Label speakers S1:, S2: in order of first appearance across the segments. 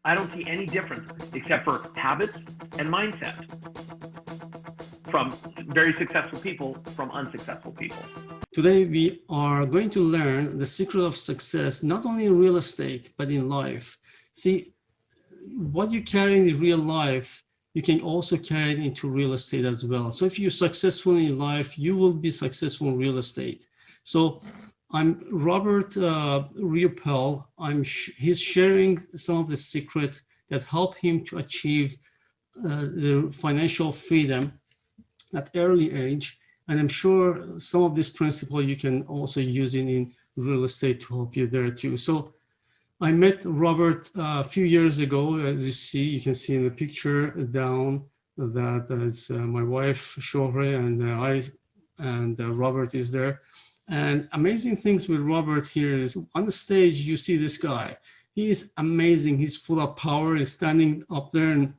S1: I don't see any difference except for habits and mindset from very successful people from unsuccessful people.
S2: Today, we are going to learn the secret of success, not only in real estate, but in life. See, what you carry in real life, you can also carry it into real estate as well. So if you're successful in life, you will be successful in real estate. So I'm Robert Riopel. He's sharing some of the secrets that help him to achieve the financial freedom at early age. And I'm sure some of this principle you can also use in real estate to help you there too. So I met Robert a few years ago. As you can see in the picture down, that is my wife, Shohre, and Robert is there. And amazing things with Robert here is on the stage, you see this guy. He is amazing. He's full of power. He's standing up there and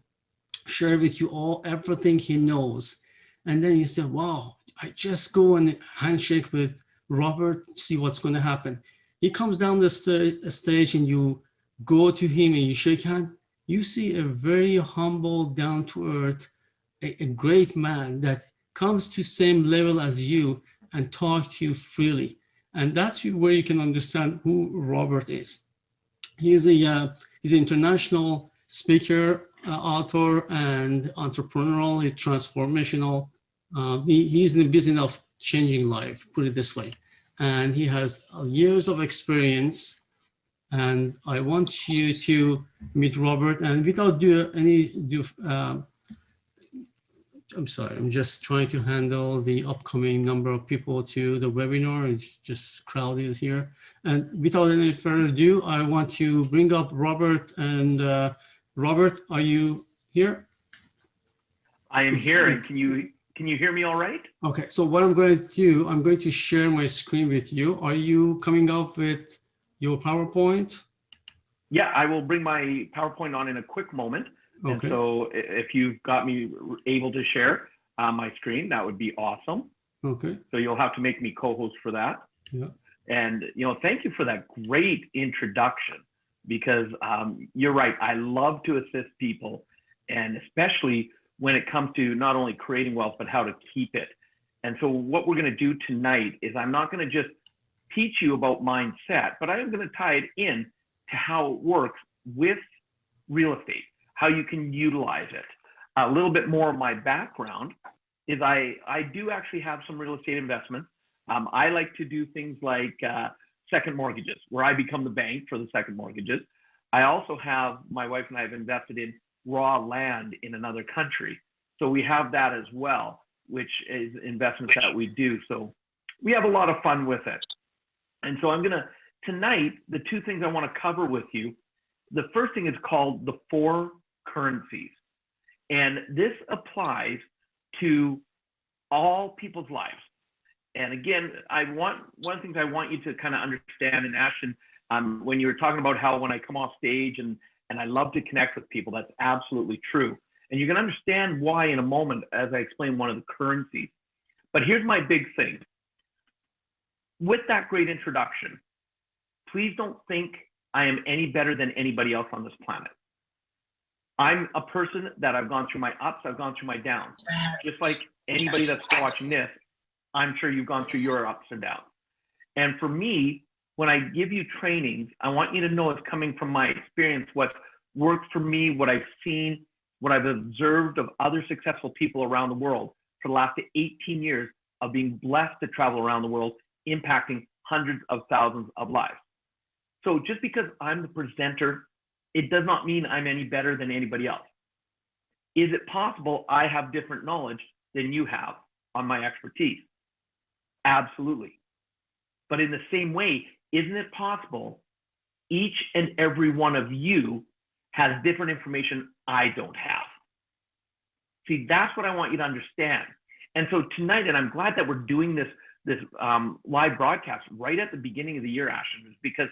S2: share with you everything he knows. And then you say, wow, I just go and handshake with Robert, see what's going to happen. He comes down the stage and you go to him and you shake hands. You see a very humble, down to earth, a great man that comes to same level as you and talk to you freely. And that's where you can understand who Robert is. He's an international speaker, author, and entrepreneurial, transformational. He's in the business of changing life, put it this way. And he has years of experience. And I want you to meet Robert. And without I'm sorry, I'm just trying to handle the upcoming number of people to the webinar. It's just crowded here. And without any further ado, I want to bring up Robert. And Robert, are you here?
S1: I am here. And can you hear me all right?
S2: Okay, so what I'm going to do, I'm going to share my screen with you. Are you coming up with your PowerPoint?
S1: Yeah, I will bring my PowerPoint on in a quick moment. Okay. And so if you've got me able to share my screen, that would be awesome.
S2: Okay.
S1: So you'll have to make me co-host for that.
S2: Yeah.
S1: And, thank you for that great introduction, because you're right. I love to assist people, and especially when it comes to not only creating wealth, but how to keep it. And so what we're going to do tonight is I'm not going to just teach you about mindset, but I am going to tie it in to how it works with real estate, how you can utilize it. A little bit more of my background is I do actually have some real estate investments. I like to do things like second mortgages, where I become the bank for the second mortgages. I also have, my wife and I have invested in raw land in another country. So we have that as well, which is investments that we do. So we have a lot of fun with it. And so tonight, the two things I want to cover with you, the first thing is called the 4 currencies. And this applies to all people's lives. And again, one of the things I want you to kind of understand, and Ashton, when you were talking about how when I come off stage and I love to connect with people, that's absolutely true. And you can understand why in a moment as I explain one of the currencies. But here's my big thing. With that great introduction, please don't think I am any better than anybody else on this planet. I'm a person that I've gone through my ups, I've gone through my downs. Just like anybody that's watching this, I'm sure you've gone through your ups and downs. And for me, when I give you trainings, I want you to know it's coming from my experience, what worked for me, what I've seen, what I've observed of other successful people around the world for the last 18 years of being blessed to travel around the world, impacting hundreds of thousands of lives. So just because I'm the presenter, it does not mean I'm any better than anybody else. Is it possible I have different knowledge than you have on my expertise? Absolutely. But in the same way, isn't it possible each and every one of you has different information I don't have? See, that's what I want you to understand. And so tonight, and I'm glad that we're doing this live broadcast right at the beginning of the year, Ashton, is because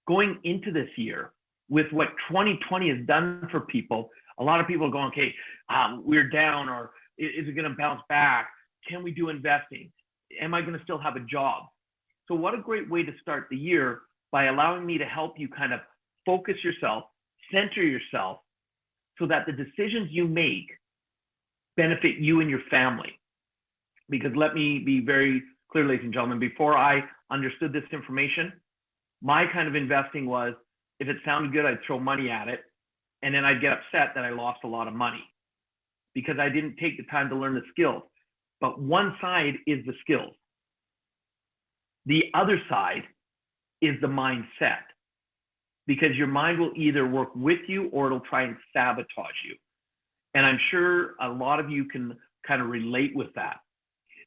S1: going into this year with what 2020 has done for people, a lot of people are going, okay, we're down, or is it going to bounce back? Can we do investing? Am I going to still have a job? So what a great way to start the year by allowing me to help you kind of focus yourself, center yourself so that the decisions you make benefit you and your family. Because let me be very clear, ladies and gentlemen, before I understood this information, my kind of investing was, if it sounded good, I'd throw money at it. And then I'd get upset that I lost a lot of money because I didn't take the time to learn the skills. But one side is the skills. The other side is the mindset, because your mind will either work with you or it'll try and sabotage you. And I'm sure a lot of you can kind of relate with that.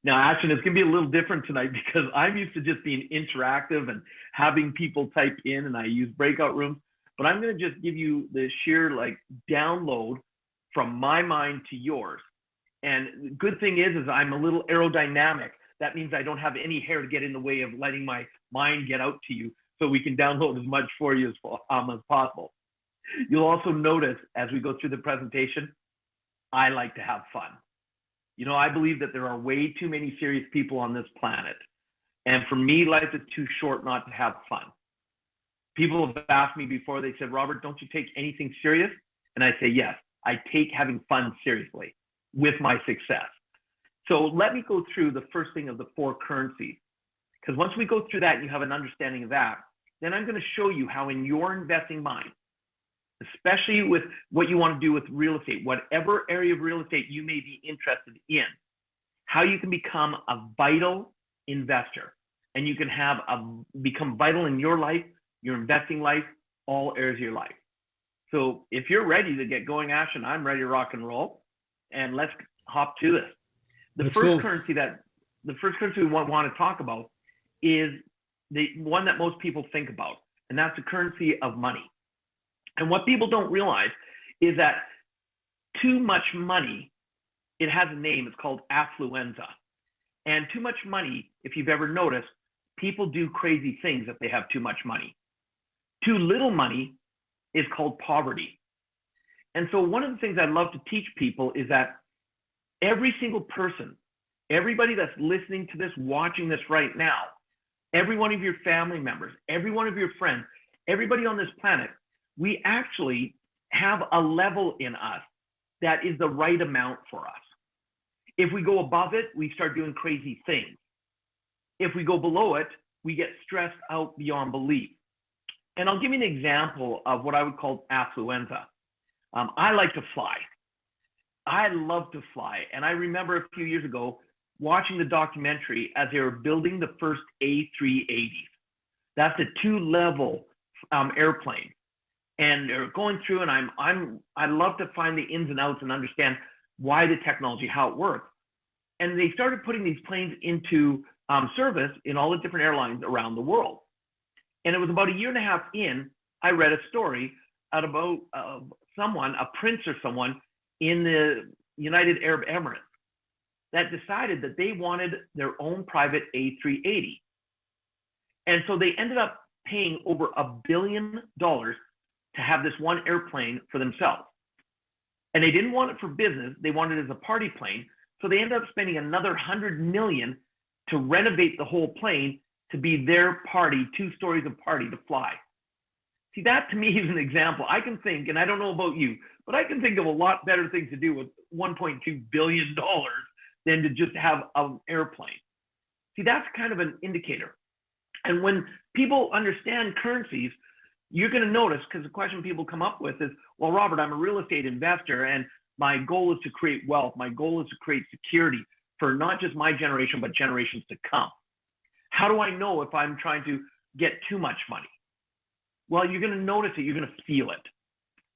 S1: Now, Ashton, it's going to be a little different tonight because I'm used to just being interactive and having people type in, and I use breakout rooms. But I'm going to just give you the sheer download from my mind to yours. And the good thing is I'm a little aerodynamic. That means I don't have any hair to get in the way of letting my mind get out to you, so we can download as much for you as possible. You'll also notice as we go through the presentation, I like to have fun. You know, I believe that there are way too many serious people on this planet. And for me, life is too short not to have fun. People have asked me before, they said, Robert, don't you take anything serious? And I say, yes, I take having fun seriously with my success. So let me go through the first thing of the 4 currencies. Because once we go through that and you have an understanding of that, then I'm going to show you how in your investing mind, especially with what you want to do with real estate, whatever area of real estate you may be interested in, how you can become a vital investor. And you can become vital in your life, your investing life, all areas of your life. So if you're ready to get going, Ashton, I'm ready to rock and roll. And let's hop to this. The first currency we want to talk about is the one that most people think about, and that's the currency of money. And what people don't realize is that too much money, it has a name, it's called affluenza. And too much money, if you've ever noticed, people do crazy things if they have too much money. Too little money is called poverty. And so one of the things I love to teach people is that every single person, everybody that's listening to this, watching this right now, every one of your family members, every one of your friends, everybody on this planet, we actually have a level in us that is the right amount for us. If we go above it, we start doing crazy things. If we go below it, we get stressed out beyond belief. And I'll give you an example of what I would call affluenza. I like to fly. I love to fly. And I remember a few years ago watching the documentary as they were building the first A380s. That's a 2-level airplane. And they're going through, and I love to find the ins and outs and understand why the technology, how it works. And they started putting these planes into service in all the different airlines around the world. And it was about a year and a half in, I read a story about someone, a prince or someone in the United Arab Emirates, that decided that they wanted their own private A380. And so they ended up paying over $1 billion to have this one airplane for themselves. And they didn't want it for business, they wanted it as a party plane. So they ended up spending another $100 million to renovate the whole plane to be their party, 2 stories of party to fly. See, that to me is an example. I can think, and I don't know about you, but I can think of a lot better things to do with $1.2 billion than to just have an airplane. See, that's kind of an indicator. And when people understand currencies, you're going to notice, because the question people come up with is, well, Robert, I'm a real estate investor and my goal is to create wealth. My goal is to create security for not just my generation, but generations to come. How do I know if I'm trying to get too much money? Well, you're going to notice it. You're going to feel it.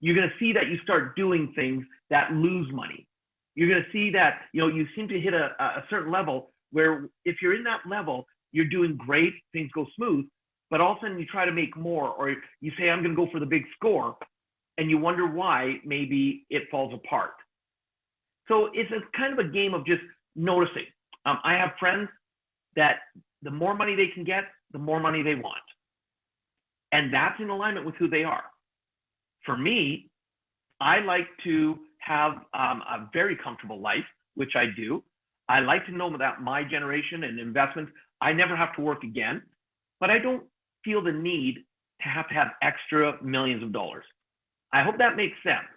S1: You're going to see that you start doing things that lose money. You're going to see that, you seem to hit a certain level where if you're in that level, you're doing great, things go smooth, but all of a sudden you try to make more, or you say, I'm going to go for the big score, and you wonder why maybe it falls apart. So it's a kind of a game of just noticing. I have friends that the more money they can get, the more money they want. And that's in alignment with who they are. For me, I like to have a very comfortable life, which I do. I like to know that my generation and investments, I never have to work again, but I don't feel the need to have extra millions of dollars. I hope that makes sense.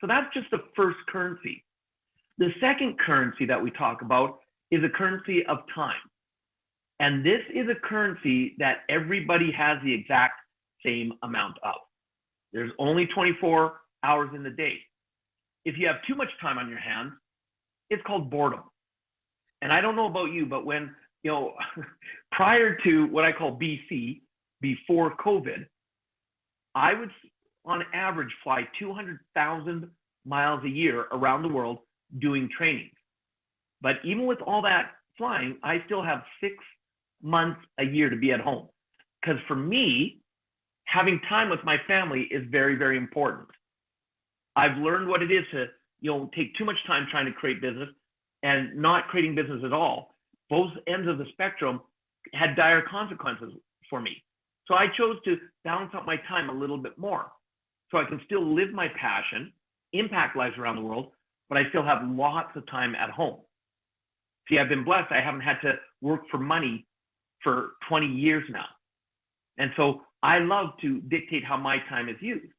S1: So that's just the first currency. The second currency that we talk about is a currency of time. And this is a currency that everybody has the exact same amount of. There's only 24 hours in the day. If you have too much time on your hands, it's called boredom. And I don't know about you, but when, prior to what I call BC, before COVID, I would, on average, fly 200,000 miles a year around the world doing trainings. But even with all that flying, I still have 6 months a year to be at home. Because for me, having time with my family is very, very important. I've learned what it is to, take too much time trying to create business and not creating business at all. Both ends of the spectrum had dire consequences for me. So I chose to balance out my time a little bit more so I can still live my passion, impact lives around the world, but I still have lots of time at home. See, I've been blessed. I haven't had to work for money for 20 years now. And so I love to dictate how my time is used.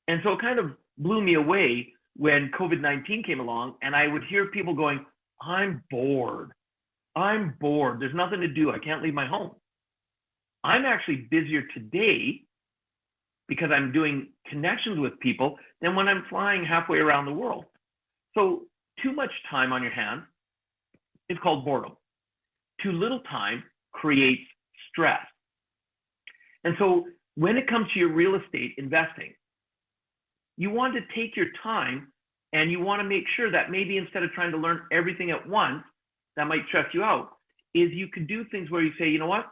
S1: And so it kind of blew me away when COVID-19 came along and I would hear people going, I'm bored. There's nothing to do. I can't leave my home. I'm actually busier today because I'm doing connections with people than when I'm flying halfway around the world. So too much time on your hands is called boredom. Too little time creates stress. And so when it comes to your real estate investing, you want to take your time and you want to make sure that maybe instead of trying to learn everything at once, that might stress you out, is you could do things where you say, you know what,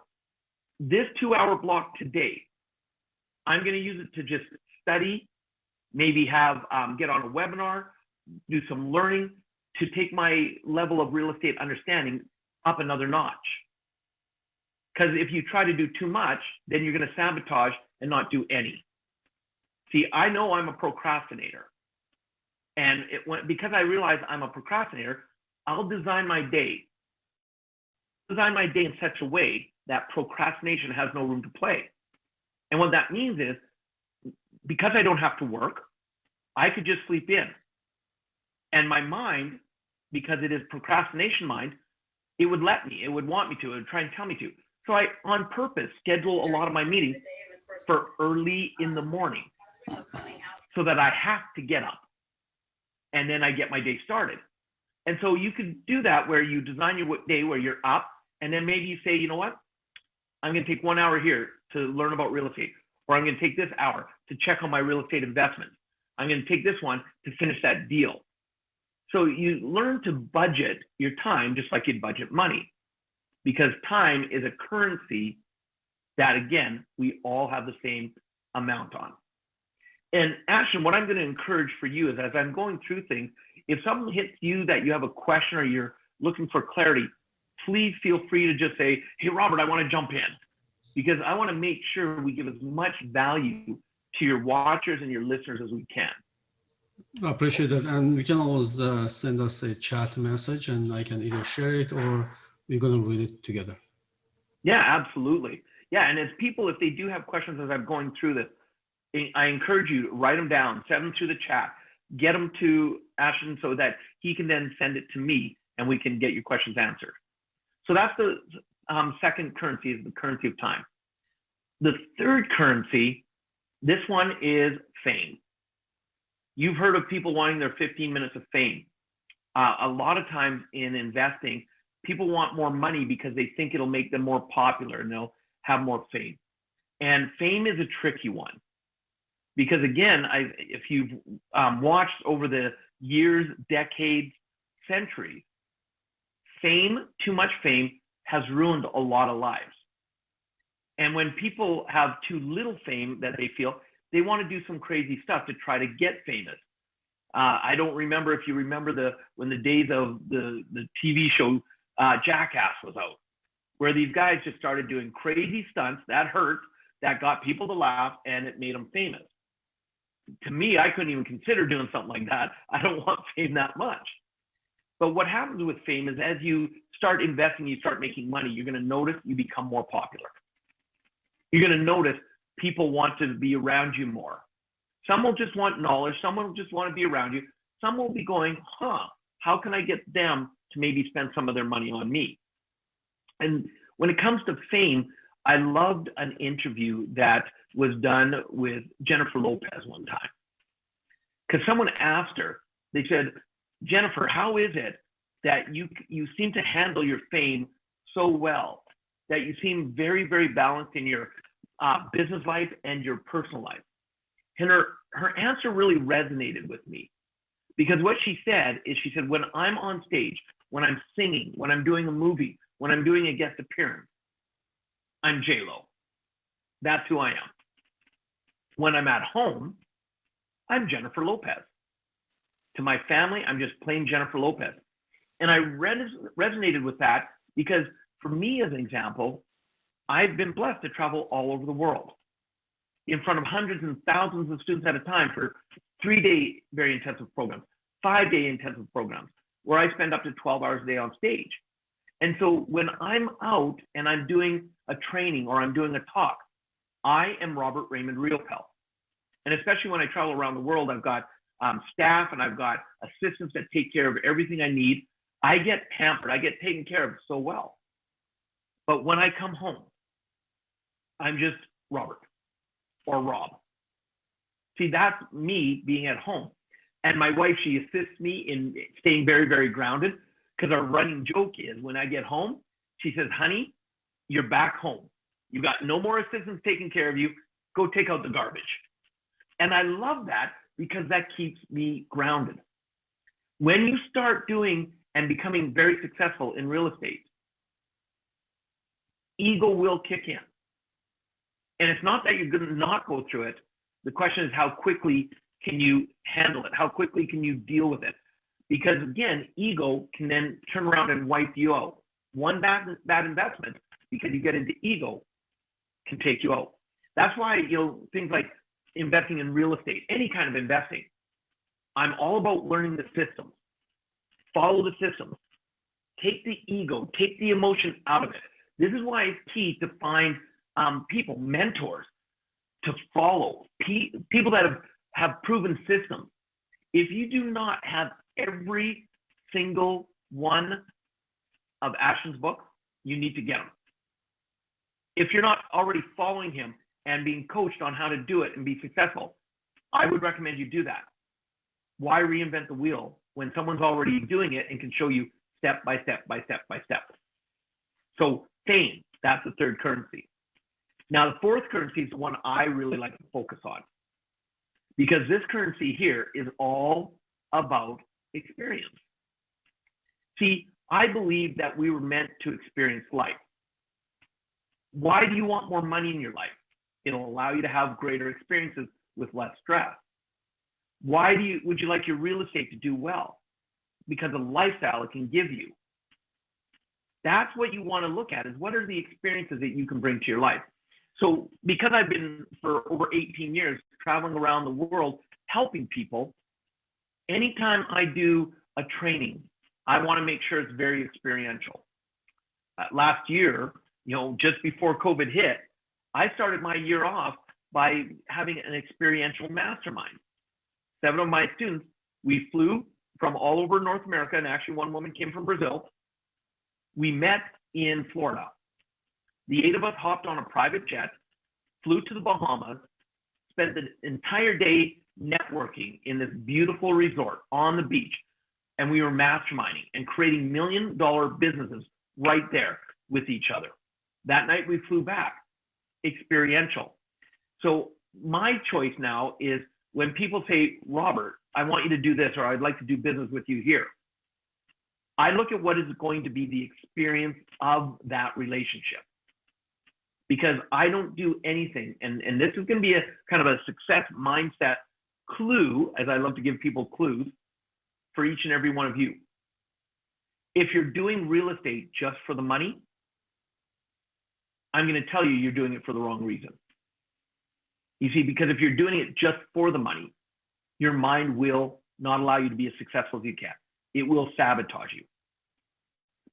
S1: this 2-hour block today, I'm going to use it to just study, maybe have, get on a webinar, do some learning to take my level of real estate understanding up another notch. Because if you try to do too much, then you're going to sabotage and not do any. See, I know I'm a procrastinator. And because I realize I'm a procrastinator, I'll design my day in such a way that procrastination has no room to play. And what that means is, because I don't have to work, I could just sleep in. And my mind, because it is procrastination mind, it would let me, it would want me to, it would try and tell me to. So I, on purpose, schedule a lot of my meetings for early in the morning so that I have to get up and then I get my day started. And so you could do that where you design your day where you're up and then maybe you say, you know what, I'm going to take 1 hour here to learn about real estate, or I'm going to take this hour to check on my real estate investments. I'm going to take this one to finish that deal. So you learn to budget your time just like you'd budget money, because time is a currency that, again, we all have the same amount on. And Ashton, what I'm going to encourage for you is, as I'm going through things, if something hits you that you have a question or you're looking for clarity, please feel free to just say, hey, Robert, I want to jump in, because I want to make sure we give as much value to your watchers and your listeners as we can.
S2: I appreciate that. And we can always send us a chat message and I can either share it or we're going to read it together.
S1: Yeah, absolutely. Yeah, and as people, if they do have questions as I'm going through this, I encourage you to write them down, send them through the chat, get them to Ashton so that he can then send it to me and we can get your questions answered. So that's the second currency, is the currency of time. The third currency, this one is fame. You've heard of people wanting their 15 minutes of fame. A lot of times in investing, people want more money because they think it'll make them more popular and they'll have more fame. And fame is a tricky one. Because again, if you've watched over the years, decades, centuries, fame, too much fame, has ruined a lot of lives. And when people have too little fame that they feel, they want to do some crazy stuff to try to get famous. I don't remember if you remember when the days of the TV show Jackass was out, where these guys just started doing crazy stunts that hurt, that got people to laugh, and it made them famous. To me, I couldn't even consider doing something like that. I don't want fame that much. But what happens with fame is, as you start investing, you start making money, you're going to notice you become more popular. You're going to notice people want to be around you more. Some will just want knowledge. Some will just want to be around you. Some will be going, how can I get them to maybe spend some of their money on me? And when it comes to fame, I loved an interview that was done with Jennifer Lopez one time. Because someone asked her, they said, Jennifer, how is it that you seem to handle your fame so well, that you seem very, very balanced in your business life and your personal life? And her answer really resonated with me, because what she said is, she said, when I'm on stage, when I'm singing, when I'm doing a movie, when I'm doing a guest appearance, I'm J-Lo. That's who I am. When I'm at home, I'm Jennifer Lopez. To my family, I'm just plain Jennifer Lopez. And I resonated with that because for me, as an example, I've been blessed to travel all over the world in front of hundreds and thousands of students at a time for 3-day very intensive programs, 5-day intensive programs, where I spend up to 12 hours a day on stage. And so when I'm out and I'm doing a training or I'm doing a talk, I am Robert Raymond Riopel. And especially when I travel around the world, I've got staff and I've got assistants that take care of everything I need. I get pampered, I get taken care of so well. But when I come home, I'm just Robert or Rob. See, that's me being at home. And my wife, she assists me in staying very, very grounded, because our running joke is when I get home, she says, honey, you're back home. You got no more assistants taking care of you. Go take out the garbage. And I love that because that keeps me grounded. When you start doing and becoming very successful in real estate, ego will kick in. And it's not that you're going to not go through it. The question is, how quickly can you handle it? How quickly can you deal with it? Because again, ego can then turn around and wipe you out. One bad investment, because you get into ego, can take you out. That's why, things like investing in real estate, any kind of investing, I'm all about learning the systems. Follow the systems. Take the ego, take the emotion out of it. This is why it's key to find people, mentors, to follow, people that have proven systems. If you do not have every single one of Ashton's books, you need to get them. If you're not already following him and being coached on how to do it and be successful, I would recommend you do that. Why reinvent the wheel when someone's already doing it and can show you step by step by step by step? So fame, that's the third currency. Now, the fourth currency is the one I really like to focus on, because this currency here is all about experience. See, I believe that we were meant to experience life. Why do you want more money in your life? It'll allow you to have greater experiences with less stress. Why would you like your real estate to do well? Because of the lifestyle it can give you. That's what you want to look at, is what are the experiences that you can bring to your life. So because I've been for over 18 years traveling around the world helping people, anytime I do a training, I want to make sure it's very experiential. Last year, just before COVID hit, I started my year off by having an experiential mastermind. 7 of my students, we flew from all over North America, and actually one woman came from Brazil. We met in Florida. The 8 of us hopped on a private jet, flew to the Bahamas, spent the entire day networking in this beautiful resort on the beach. And we were masterminding and creating $1 million businesses right there with each other. That night we flew back. Experiential. So my choice now is, when people say, Robert, I want you to do this, or I'd like to do business with you here, I look at what is going to be the experience of that relationship. Because I don't do anything, and this is going to be a kind of a success mindset clue, as I love to give people clues for each and every one of you. If you're doing real estate just for the money, I'm going to tell you you're doing it for the wrong reason. You see, because if you're doing it just for the money, your mind will not allow you to be as successful as you can. It will sabotage you.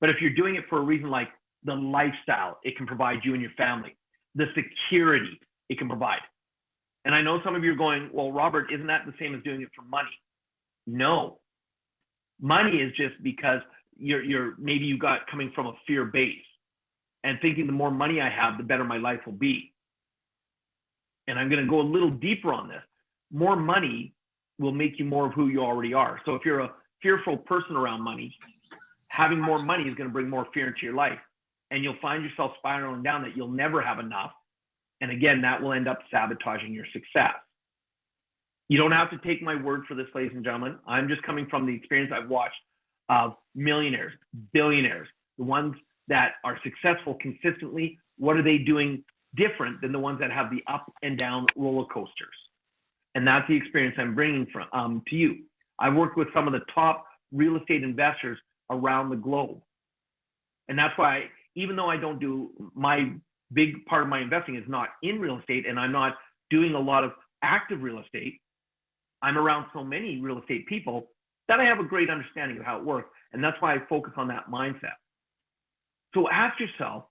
S1: But if you're doing it for a reason like the lifestyle it can provide you and your family, the security it can provide, And I know some of you are going, well, Robert, isn't that the same as doing it for money? No. Money is just because maybe you got coming from a fear base and thinking the more money I have, the better my life will be. And I'm going to go a little deeper on this. More money will make you more of who you already are. So if you're a fearful person around money, having more money is going to bring more fear into your life. And you'll find yourself spiraling down that you'll never have enough. And again, that will end up sabotaging your success. You don't have to take my word for this, ladies and gentlemen. I'm just coming from the experience I've watched of millionaires, billionaires, the ones that are successful consistently. What are they doing different than the ones that have the up and down roller coasters? And that's the experience I'm bringing to you. I've worked with some of the top real estate investors around the globe. And that's why, even though I don't do, my big part of my investing is not in real estate, and I'm not doing a lot of active real estate, I'm around so many real estate people that I have a great understanding of how it works. And that's why I focus on that mindset. So ask yourself,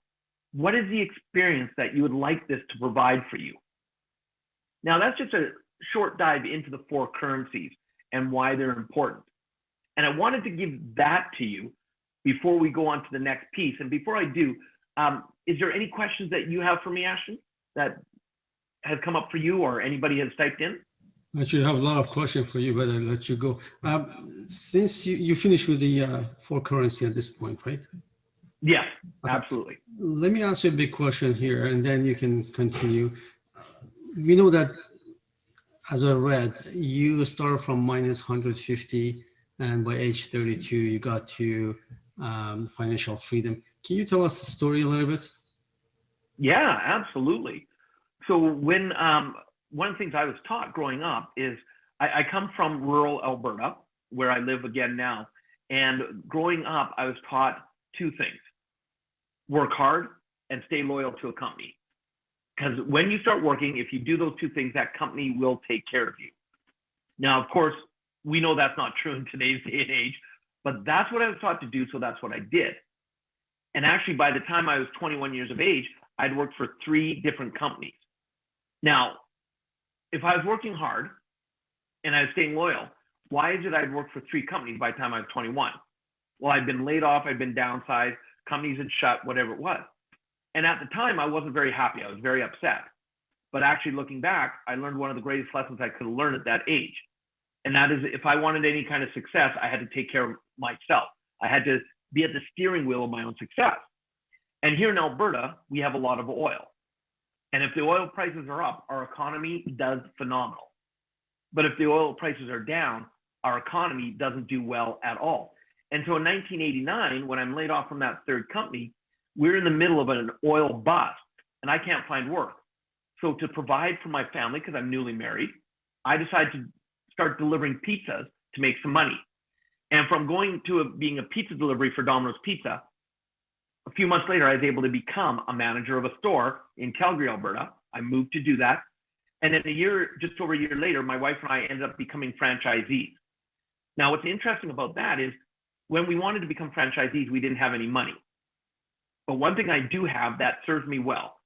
S1: what is the experience that you would like this to provide for you? Now, that's just a short dive into the 4 currencies and why they're important. And I wanted to give that to you before we go on to the next piece. And before I do, is there any questions that you have for me, Ashton, that has come up for you or anybody has typed in?
S2: I should have a lot of questions for you, but I'll let you go. Since you finished with the 4 currency at this point, right?
S1: Yes,
S2: Okay.
S1: absolutely.
S2: Let me ask you a big question here, and then you can continue. We know that, as I read, you started from minus 150, and by age 32, you got to financial freedom. Can you tell us the story a little bit?
S1: Yeah, absolutely. So when one of the things I was taught growing up is I come from rural Alberta, where I live again now. And growing up, I was taught 2 things: work hard and stay loyal to a company. Because when you start working, if you do those 2 things, that company will take care of you. Now, of course, we know that's not true in today's day and age, but that's what I was taught to do, so that's what I did. And actually, by the time I was 21 years of age, I'd worked for 3 different companies. Now, if I was working hard and I was staying loyal, why is it I'd worked for 3 companies by the time I was 21? Well, I'd been laid off, I'd been downsized, companies had shut, whatever it was. And at the time, I wasn't very happy. I was very upset. But actually, looking back, I learned one of the greatest lessons I could have learned at that age. And that is, if I wanted any kind of success, I had to take care of myself. I had to be at the steering wheel of my own success. And here in Alberta, we have a lot of oil. And if the oil prices are up, our economy does phenomenal. But if the oil prices are down, our economy doesn't do well at all. And so in 1989, when I'm laid off from that 3rd company, we're in the middle of an oil bust and I can't find work. So to provide for my family, because I'm newly married, I decided to start delivering pizzas to make some money. And from going to being a pizza delivery for Domino's Pizza, a few months later, I was able to become a manager of a store in Calgary, Alberta. I moved to do that. And then just over a year later, my wife and I ended up becoming franchisees. Now, what's interesting about that is when we wanted to become franchisees, we didn't have any money. But one thing I do have that serves me well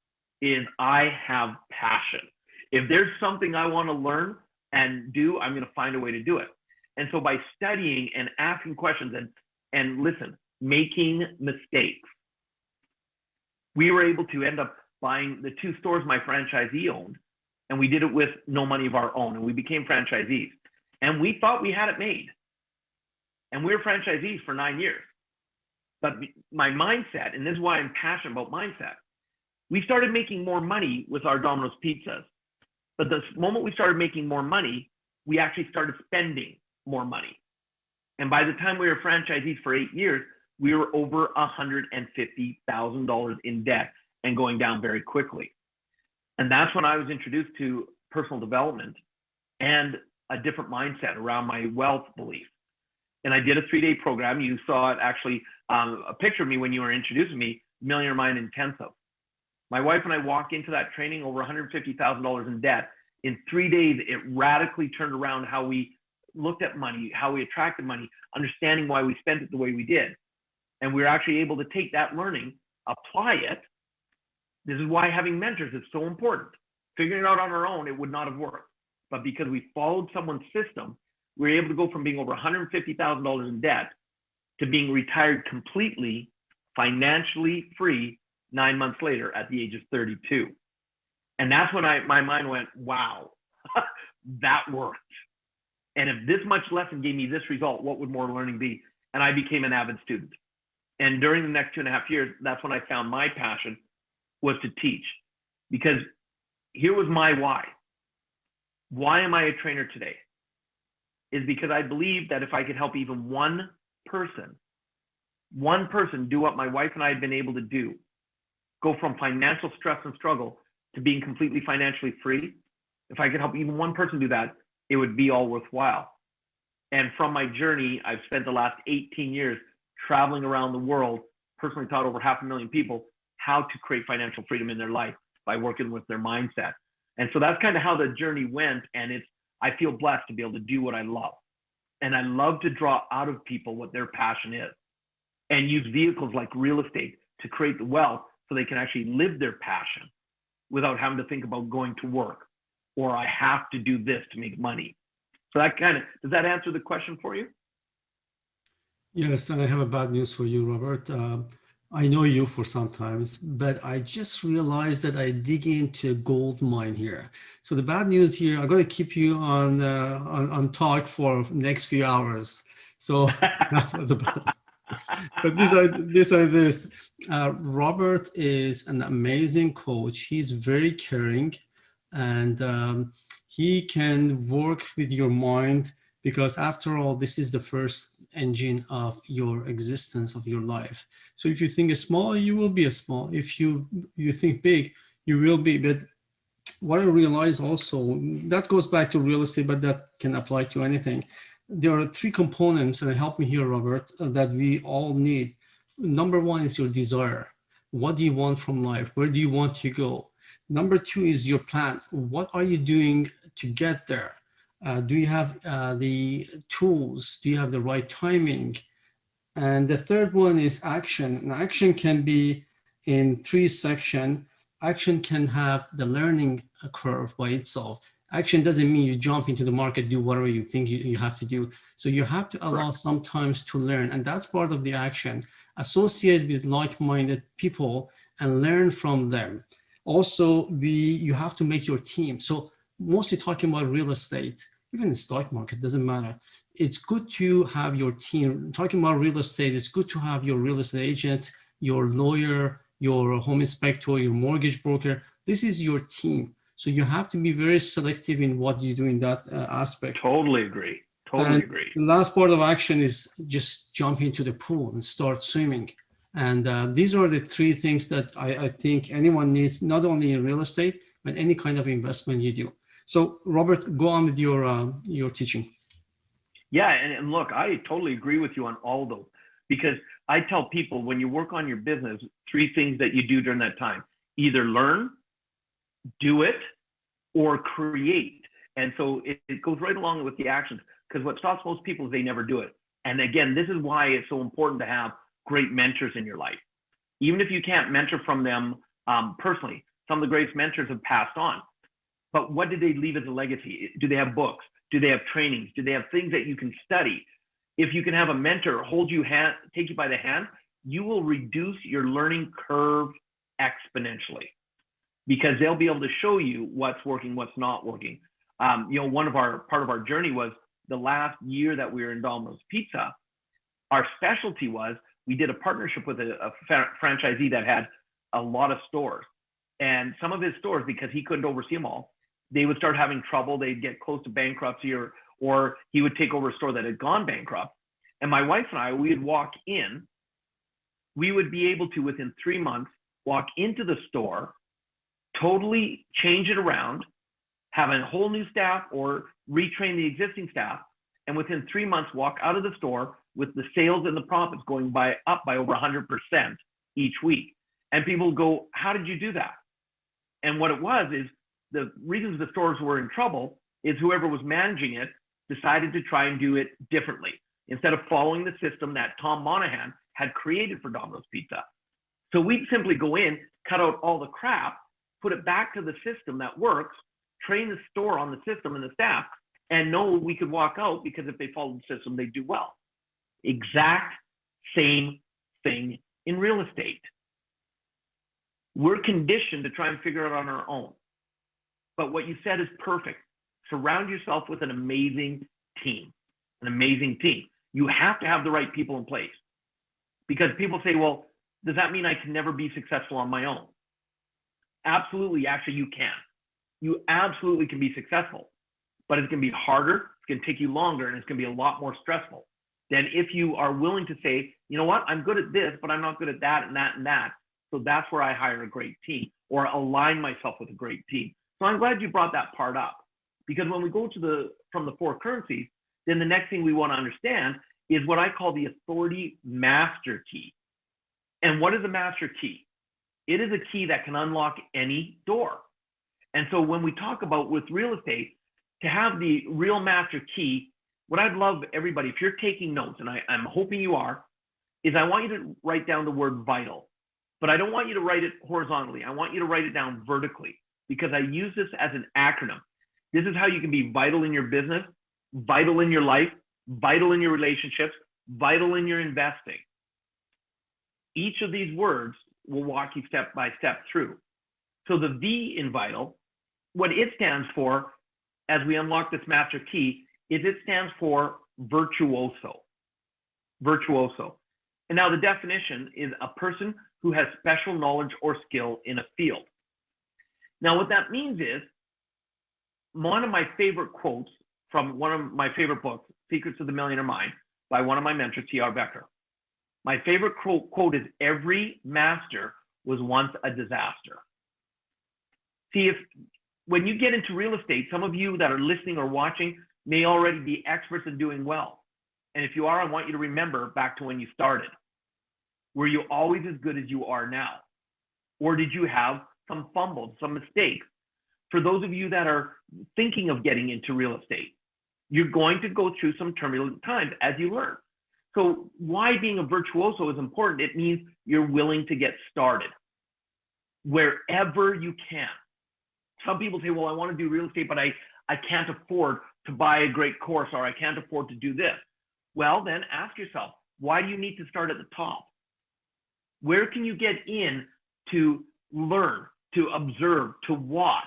S1: is I have passion. If there's something I want to learn and do, I'm going to find a way to do it. And so by studying and asking questions and listen, making mistakes, we were able to end up buying the 2 stores my franchisee owned, and we did it with no money of our own, and we became franchisees. And we thought we had it made. And we were franchisees for 9 years. But my mindset, and this is why I'm passionate about mindset, we started making more money with our Domino's pizzas. But the moment we started making more money, we actually started spending more money. And by the time we were franchisees for 8 years, we were over $150,000 in debt and going down very quickly. And that's when I was introduced to personal development and a different mindset around my wealth belief. And I did a 3-day program. You saw it actually, a picture of me when you were introducing me, Millionaire Mind Intensive. My wife and I walked into that training over $150,000 in debt. In 3 days, it radically turned around how we looked at money, how we attracted money, understanding why we spent it the way we did. And we were actually able to take that learning, apply it. This is why having mentors is so important. Figuring it out on our own, it would not have worked. But because we followed someone's system, we were able to go from being over $150,000 in debt to being retired completely, financially free 9 months later at the age of 32. And that's when my mind went, wow, that worked. And if this much lesson gave me this result, what would more learning be? And I became an avid student. And during the next 2.5 years, that's when I found my passion was to teach. Because here was my why. Why am I a trainer today? Is because I believe that if I could help even one person do what my wife and I had been able to do, go from financial stress and struggle to being completely financially free, if I could help even one person do that, it would be all worthwhile. And from my journey, I've spent the last 18 years traveling around the world, personally taught over 500,000 people how to create financial freedom in their life by working with their mindset. And so that's kind of how the journey went. And I feel blessed to be able to do what I love. And I love to draw out of people what their passion is and use vehicles like real estate to create the wealth so they can actually live their passion without having to think about going to work or I have to do this to make money. So does that answer the question for you?
S2: Yes, and I have a bad news for you, Robert. I know you for some times, but I just realized that I dig into a gold mine here. So the bad news here, I'm going to keep you on talk for next few hours. So that was about. But beside this, Robert is an amazing coach. He's very caring, and he can work with your mind because, after all, this is the first engine of your existence, of your life. So if you think small, you will be a small. If you think big, you will be. But what I realize also, that goes back to real estate, but that can apply to anything. There are three components, and help me here, Robert, that we all need. Number one is your desire. What do you want from life? Where do you want to go? Number two is your plan. What are you doing to get there? Do you have the tools? Do you have the right timing? And the third one is action. And action can be in three sections. Action can have the learning curve by itself. Action doesn't mean you jump into the market, do whatever you think you have to do. So you have to allow sometimes to learn. And that's part of the action. Associate with like-minded people and learn from them. Also, you have to make your team. So mostly talking about real estate, even the stock market, doesn't matter. It's good to have your team. Talking about real estate, it's good to have your real estate agent, your lawyer, your home inspector, your mortgage broker. This is your team. So you have to be very selective in what you do in that aspect.
S1: Totally agree. Totally agree.
S2: The last part of action is just jump into the pool and start swimming. And these are the three things that I think anyone needs, not only in real estate, but any kind of investment you do. So Robert, go on with your teaching.
S1: Yeah, and look, I totally agree with you on all of those, because I tell people when you work on your business, three things that you do during that time: either learn, do it, or create. And so it goes right along with the actions, because what stops most people is they never do it. And again, this is why it's so important to have great mentors in your life. Even if you can't mentor from them personally, some of the greatest mentors have passed on. But what did they leave as a legacy? Do they have books? Do they have trainings? Do they have things that you can study? If you can have a mentor hold you hand, take you by the hand, you will reduce your learning curve exponentially, because they'll be able to show you what's working, what's not working. Part of our journey was the last year that we were in Domino's Pizza. Our specialty was we did a partnership with a franchisee that had a lot of stores, and some of his stores, because he couldn't oversee them all, they would start having trouble. They'd get close to bankruptcy, or he would take over a store that had gone bankrupt. And my wife and I, we'd walk in. We would be able to, within 3 months, walk into the store, totally change it around, have a whole new staff or retrain the existing staff, and within 3 months walk out of the store with the sales and the profits going up by over 100% each week. And people go, how did you do that? And what it was is, the reasons the stores were in trouble is whoever was managing it decided to try and do it differently, instead of following the system that Tom Monahan had created for Domino's Pizza. So we'd simply go in, cut out all the crap, put it back to the system that works, train the store on the system and the staff, and know we could walk out because if they follow the system, they do well. Exact same thing in real estate. We're conditioned to try and figure it out on our own. But what you said is perfect. Surround yourself with an amazing team, an amazing team. You have to have the right people in place, because people say, well, does that mean I can never be successful on my own? Absolutely. Actually, you can. You absolutely can be successful, but it's going to be harder. It's going to take you longer, and it's going to be a lot more stressful than if you are willing to say, you know what, I'm good at this, but I'm not good at that and that and that. So that's where I hire a great team or align myself with a great team. So I'm glad you brought that part up, because when we go to from the 4 currencies, then the next thing we want to understand is what I call the authority master key. And what is a master key? It is a key that can unlock any door. And so when we talk about with real estate, to have the real master key, what I'd love everybody, if you're taking notes, and I'm hoping you are, is I want you to write down the word vital. But I don't want you to write it horizontally. I want you to write it down vertically, because I use this as an acronym. This is how you can be vital in your business, vital in your life, vital in your relationships, vital in your investing. Each of these words will walk you step by step through. So the V in vital, what it stands for, as we unlock this master key, is it stands for virtuoso. Virtuoso. And now the definition is a person who has special knowledge or skill in a field. Now what that means is, one of my favorite quotes from one of my favorite books, Secrets of the Millionaire Mind, by one of my mentors, T.R. Becker. My favorite quote is, every master was once a disaster. See, when you get into real estate, some of you that are listening or watching may already be experts in doing well. And if you are, I want you to remember back to when you started. Were you always as good as you are now? Or did you have some fumbles, some mistakes? For those of you that are thinking of getting into real estate, you're going to go through some turbulent times as you learn. So why being a virtuoso is important? It means you're willing to get started wherever you can. Some people say, well, I want to do real estate, but I can't afford to buy a great course, or I can't afford to do this. Well, then ask yourself, why do you need to start at the top? Where can you get in to learn, to observe, to watch,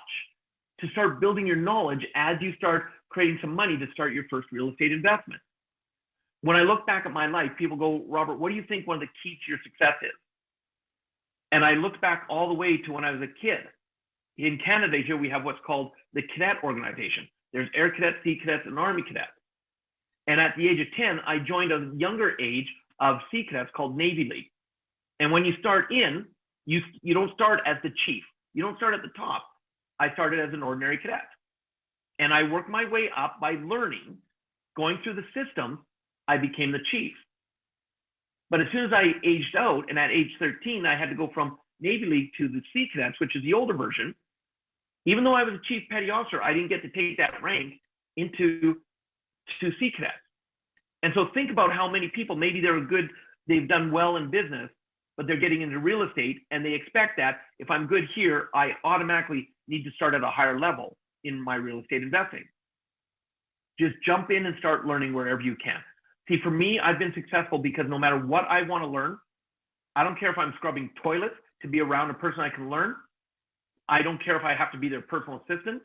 S1: to start building your knowledge as you start creating some money to start your first real estate investment? When I look back at my life, people go, Robert, what do you think one of the keys to your success is? And I look back all the way to when I was a kid. In Canada here, we have what's called the cadet organization. There's Air Cadets, Sea Cadets, and Army Cadets. And at the age of 10, I joined a younger age of Sea Cadets called Navy League. And when you start in, you don't start as the chief. You don't start at the top. I started as an ordinary cadet. And I worked my way up by learning, going through the system, I became the chief. But as soon as I aged out, and at age 13, I had to go from Navy League to the Sea Cadets, which is the older version. Even though I was a chief petty officer, I didn't get to take that rank into Sea Cadets. And so think about how many people, maybe they've done well in business, but they're getting into real estate, and they expect that if I'm good here, I automatically need to start at a higher level in my real estate investing. Just jump in and start learning wherever you can. See, for me, I've been successful because no matter what I want to learn, I don't care if I'm scrubbing toilets to be around a person I can learn. I don't care if I have to be their personal assistant.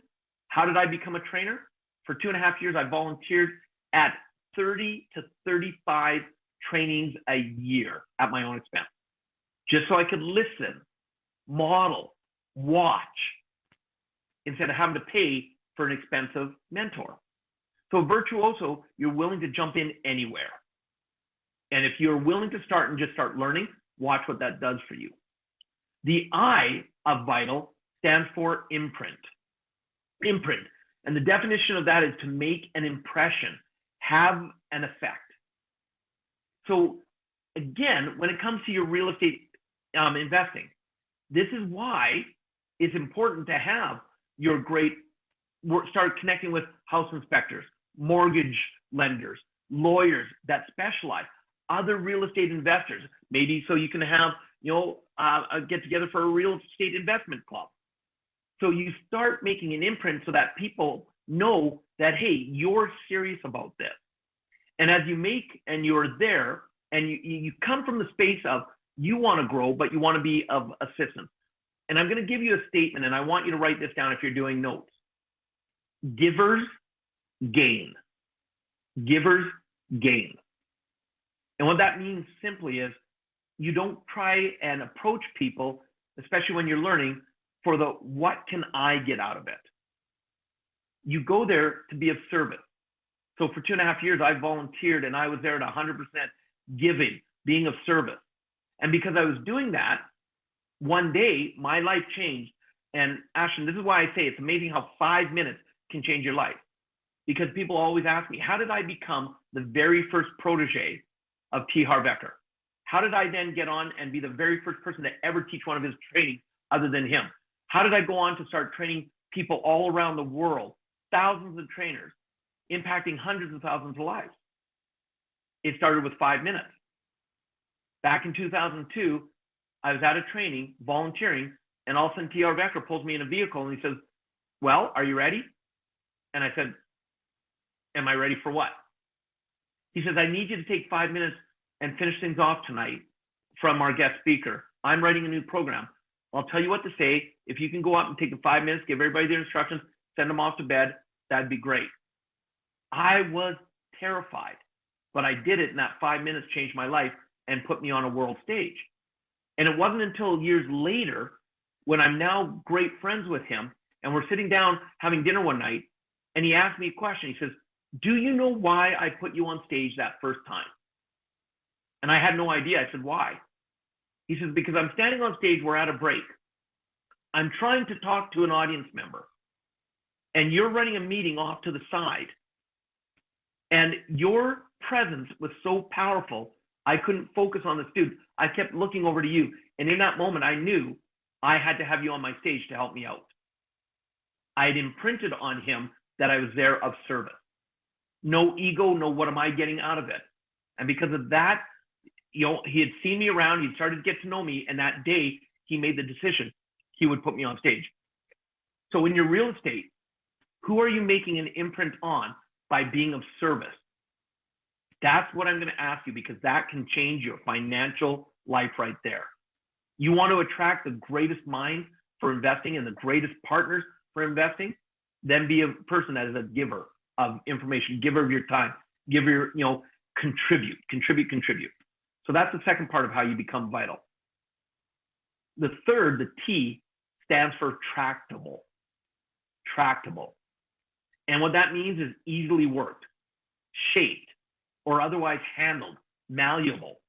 S1: How did I become a trainer? For 2.5 years, I volunteered at 30 to 35 trainings a year at my own expense, just so I could listen, model, watch, instead of having to pay for an expensive mentor. So virtuoso, you're willing to jump in anywhere. And if you're willing to start and just start learning, watch what that does for you. The I of vital stands for imprint. Imprint. And the definition of that is to make an impression, have an effect. So again, when it comes to your real estate investing, this is why it's important to have your start connecting with house inspectors, mortgage lenders, lawyers that specialize, other real estate investors, maybe so you can have, a get together for a real estate investment club. So you start making an imprint so that people know that, hey, you're serious about this. And as you make, and you're there, and you come from the space of you want to grow, but you want to be of assistance. And I'm going to give you a statement, and I want you to write this down if you're doing notes. Givers gain. Givers gain. And what that means simply is you don't try and approach people, especially when you're learning, for the what can I get out of it? You go there to be of service. So for 2.5 years, I volunteered, and I was there at 100% giving, being of service. And because I was doing that, one day my life changed. And Ashton, this is why I say it's amazing how 5 minutes can change your life. Because people always ask me, how did I become the very first protege of T. Harv Eker? How did I then get on and be the very first person to ever teach one of his trainings other than him? How did I go on to start training people all around the world, thousands of trainers, impacting hundreds of thousands of lives? It started with 5 minutes. Back in 2002, I was at a training, volunteering, and all of a sudden T. Harv Eker pulls me in a vehicle and he says, well, are you ready? And I said, am I ready for what? He says, I need you to take 5 minutes and finish things off tonight from our guest speaker. I'm writing a new program. I'll tell you what to say. If you can go out and take the 5 minutes, give everybody their instructions, send them off to bed, that'd be great. I was terrified, but I did it, and that 5 minutes changed my life and put me on a world stage. And it wasn't until years later, when I'm now great friends with him, and we're sitting down having dinner one night, and he asked me a question. He says, do you know why I put you on stage that first time? And I had no idea. I said, why? He says, because I'm standing on stage, we're at a break. I'm trying to talk to an audience member, and you're running a meeting off to the side. And your presence was so powerful, I couldn't focus on the student. I kept looking over to you. And in that moment, I knew I had to have you on my stage to help me out. I had imprinted on him that I was there of service. No ego, no what am I getting out of it? And because of that, he had seen me around, he'd started to get to know me, and that day he made the decision he would put me on stage. So in your real estate, who are you making an imprint on by being of service? That's what I'm going to ask you, because that can change your financial life right there. You want to attract the greatest minds for investing and the greatest partners for investing, then be a person that is a giver of information, giver of your time, giver, contribute. So that's the second part of how you become vital. The third, the T, stands for tractable. Tractable. And what that means is easily worked, shaped, or otherwise handled, malleable.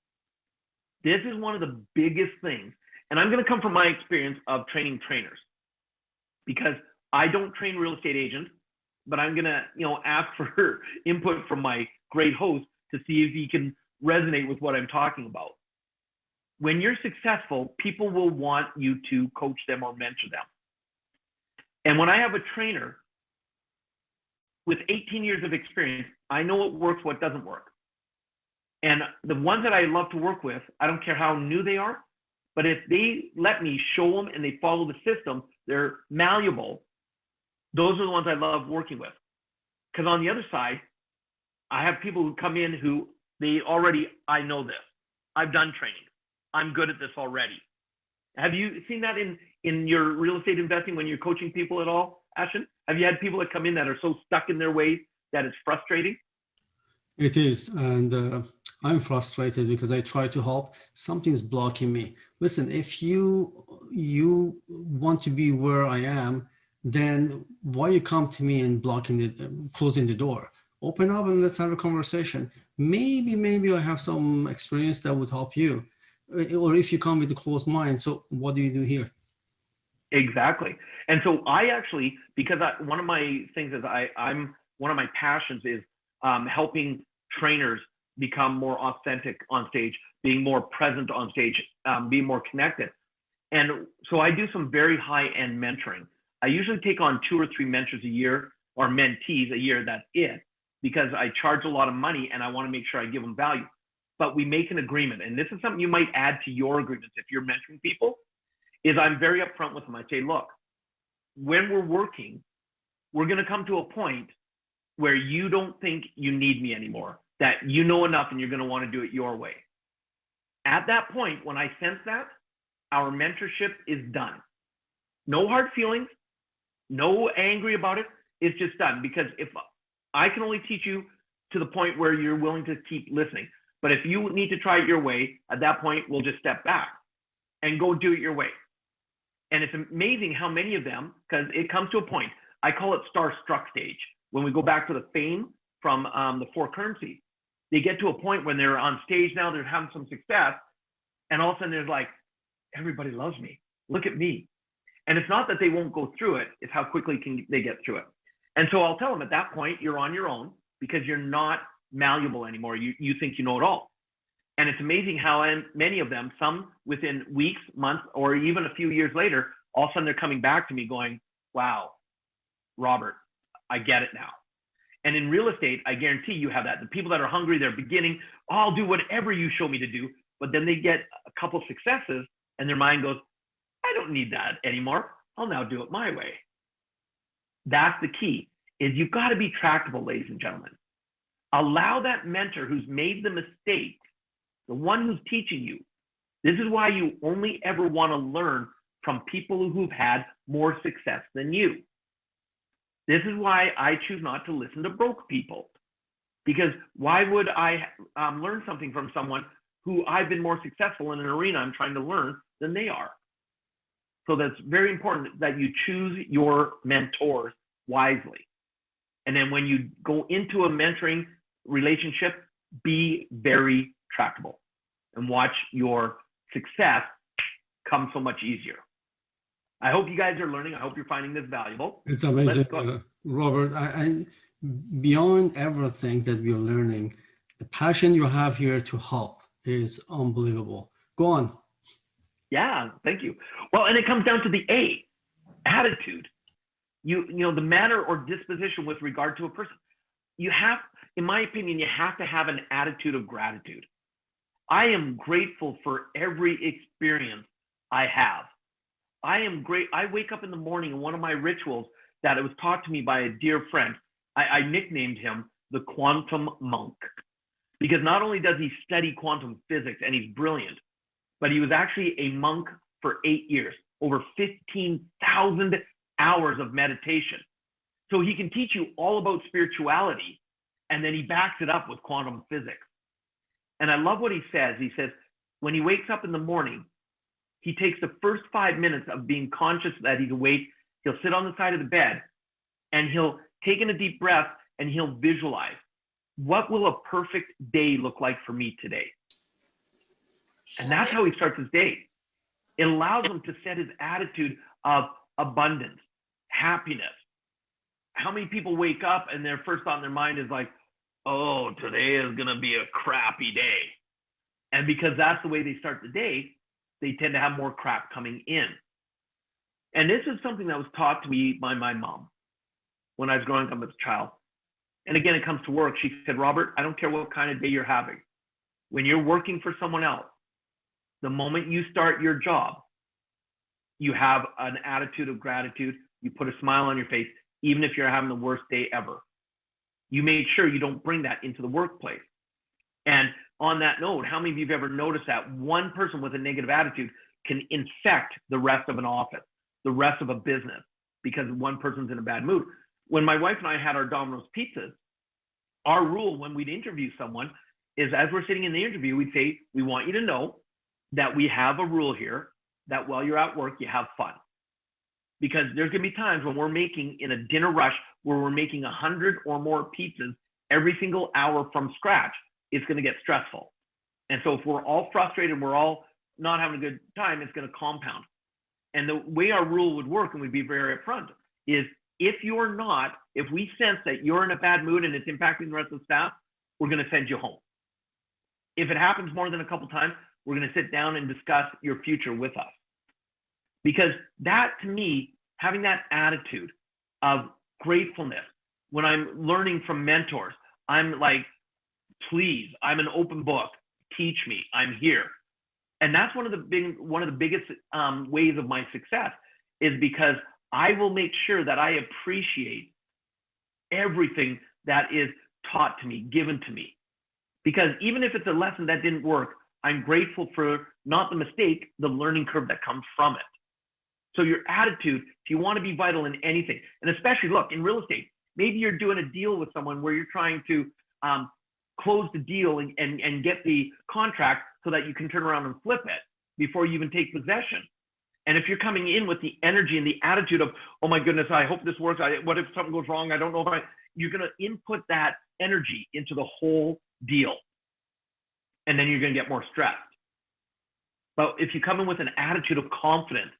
S1: This is one of the biggest things. And I'm going to come from my experience of training trainers, because I don't train real estate agents, but I'm going to, ask for input from my great host to see if he can resonate with what I'm talking about. When you're successful, people will want you to coach them or mentor them. And when I have a trainer with 18 years of experience, I know what works, what doesn't work. And the ones that I love to work with, I don't care how new they are, but if they let me show them and they follow the system, they're malleable. Those are the ones I love working with. Because on the other side, I have people who come in who I know this. I've done training. I'm good at this already. Have you seen that in your real estate investing when you're coaching people at all, Ashton? Have you had people that come in that are so stuck in their ways that it's frustrating?
S2: It is, and I'm frustrated because I try to help. Something's blocking me. Listen, if you want to be where I am, then why you come to me and closing the door? Open up and let's have a conversation. Maybe I have some experience that would help you, or if you come with a closed mind. So what do you do here?
S1: Exactly. And so I actually, because one of my things is I'm one of my passions is helping trainers become more authentic on stage, being more present on stage, being more connected. And so I do some very high-end mentoring. I usually take on 2 or 3 mentors a year, or mentees a year, that's it, because I charge a lot of money and I want to make sure I give them value. But we make an agreement, and this is something you might add to your agreements if you're mentoring people, is I'm very upfront with them. I say, look, when we're working, we're going to come to a point where you don't think you need me anymore, that you know enough and you're going to want to do it your way. At that point, when I sense that, our mentorship is done. No hard feelings, no angry about it. It's just done, because if I can only teach you to the point where you're willing to keep listening, but if you need to try it your way, at that point, we'll just step back and go do it your way. And it's amazing how many of them, because it comes to a point, I call it starstruck stage. When we go back to the fame from the four currencies, they get to a point when they're on stage now, they're having some success, and all of a sudden they're like, everybody loves me. Look at me. And it's not that they won't go through it, it's how quickly can they get through it. And so I'll tell them at that point, you're on your own, because you're not malleable anymore. You think you know it all. And it's amazing how many of them, some within weeks, months, or even a few years later, all of a sudden they're coming back to me going, wow, Robert, I get it now. And in real estate, I guarantee you have that. The people that are hungry, they're beginning, oh, I'll do whatever you show me to do. But then they get a couple of successes and their mind goes, I don't need that anymore. I'll now do it my way. That's the key, is you've got to be tractable, ladies and gentlemen. Allow that mentor who's made the mistake, the one who's teaching you. This is why you only ever want to learn from people who've had more success than you. This is why I choose not to listen to broke people, because why would I learn something from someone who I've been more successful in an arena I'm trying to learn than they are? So that's very important that you choose your mentors wisely. And then when you go into a mentoring relationship, be very tractable and watch your success come so much easier. I hope you guys are learning. I hope you're finding this valuable.
S2: It's amazing, Robert. I beyond everything that we're learning, the passion you have here to help is unbelievable. Go on.
S1: Yeah, thank you. Well, and it comes down to the A, attitude. You know, the manner or disposition with regard to a person. You have, in my opinion, you have to have an attitude of gratitude. I am grateful for every experience I have. I am great. I wake up in the morning, and one of my rituals that it was taught to me by a dear friend, I nicknamed him the quantum monk, because not only does he study quantum physics and he's brilliant, but he was actually a monk for 8 years, over 15,000 hours of meditation. So he can teach you all about spirituality, and then he backs it up with quantum physics. And I love what he says. He says, when he wakes up in the morning, he takes the first 5 minutes of being conscious that he's awake. He'll sit on the side of the bed and he'll take in a deep breath and he'll visualize, what will a perfect day look like for me today? And that's how he starts his day. It allows him to set his attitude of abundance, happiness. How many people wake up and their first thought in their mind is like, oh, today is going to be a crappy day. And because that's the way they start the day, they tend to have more crap coming in. And this is something that was taught to me by my mom when I was growing up as a child. And again, it comes to work. She said, Robert, I don't care what kind of day you're having. When you're working for someone else, the moment you start your job, you have an attitude of gratitude. You put a smile on your face, even if you're having the worst day ever. You made sure you don't bring that into the workplace. And on that note, how many of you have ever noticed that one person with a negative attitude can infect the rest of an office, the rest of a business, because one person's in a bad mood? When my wife and I had our Domino's pizzas, our rule when we'd interview someone is, as we're sitting in the interview, we'd say, we want you to know that we have a rule here that while you're at work, you have fun. Because there's going to be times when we're making, in a dinner rush, where we're making 100 or more pizzas every single hour from scratch. It's going to get stressful. And so if we're all frustrated and we're all not having a good time, it's going to compound. And the way our rule would work, and we'd be very upfront, is if we sense that you're in a bad mood and it's impacting the rest of the staff, we're going to send you home. If it happens more than a couple times, we're going to sit down and discuss your future with us. Because that, to me, having that attitude of gratefulness, when I'm learning from mentors, I'm like, please, I'm an open book. Teach me. I'm here. And that's one of the biggest ways of my success, is because I will make sure that I appreciate everything that is taught to me, given to me. Because even if it's a lesson that didn't work, I'm grateful for not the mistake, the learning curve that comes from it. So your attitude, if you want to be vital in anything, and especially, look, in real estate, maybe you're doing a deal with someone where you're trying to close the deal and get the contract so that you can turn around and flip it before you even take possession. And if you're coming in with the energy and the attitude of, oh my goodness, I hope this works. What if something goes wrong? I don't know if you're going to input that energy into the whole deal. And then you're going to get more stressed. But if you come in with an attitude of confidence,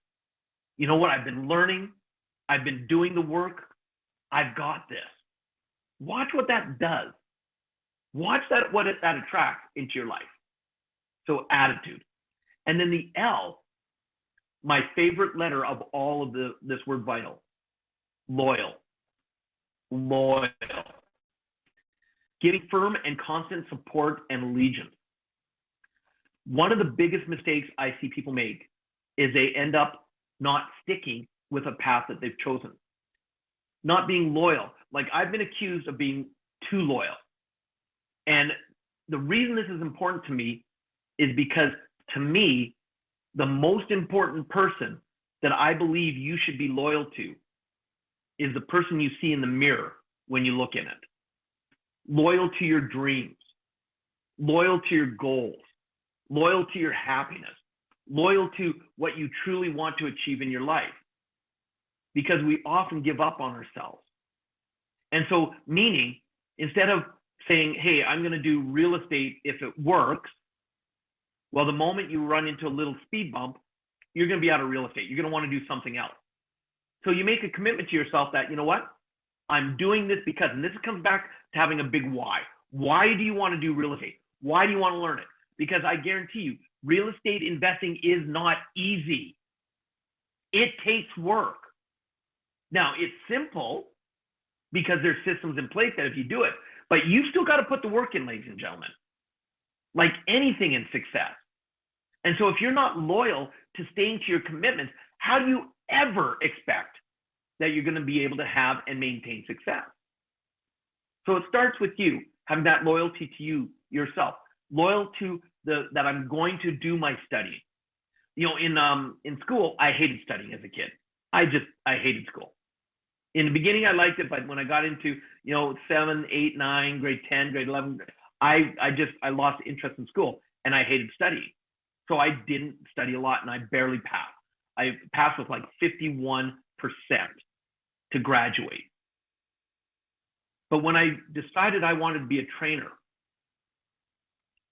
S1: you know what? I've been learning. I've been doing the work. I've got this. Watch what that does. Watch what that attracts into your life. So attitude. And then the L, my favorite letter of all of this word vital, loyal. Loyal. Giving firm and constant support and allegiance. One of the biggest mistakes I see people make is they end up not sticking with a path that they've chosen. Not being loyal. Like, I've been accused of being too loyal. And the reason this is important to me is because, to me, the most important person that I believe you should be loyal to is the person you see in the mirror when you look in it. Loyal to your dreams, loyal to your goals, loyal to your happiness, loyal to what you truly want to achieve in your life. Because we often give up on ourselves. And so, meaning, instead of saying, hey, I'm going to do real estate if it works, well, the moment you run into a little speed bump, you're going to be out of real estate. You're going to want to do something else. So you make a commitment to yourself that, you know what? I'm doing this because, and this comes back to having a big why. Why do you want to do real estate? Why do you want to learn it? Because I guarantee you, real estate investing is not easy. It takes work. Now, it's simple because there's systems in place that if you do it, but you've still got to put the work in, ladies and gentlemen, like anything in success. And so if you're not loyal to staying to your commitments, how do you ever expect that you're going to be able to have and maintain success? So it starts with you, having that loyalty to you, yourself, loyal to that I'm going to do my studying. You know, in school, I hated studying as a kid. I hated school. In the beginning, I liked it, but when I got into, 7, 8, 9, grade 10, grade 11, I lost interest in school and I hated studying. So I didn't study a lot and I barely passed. I passed with like 51% to graduate. But when I decided I wanted to be a trainer,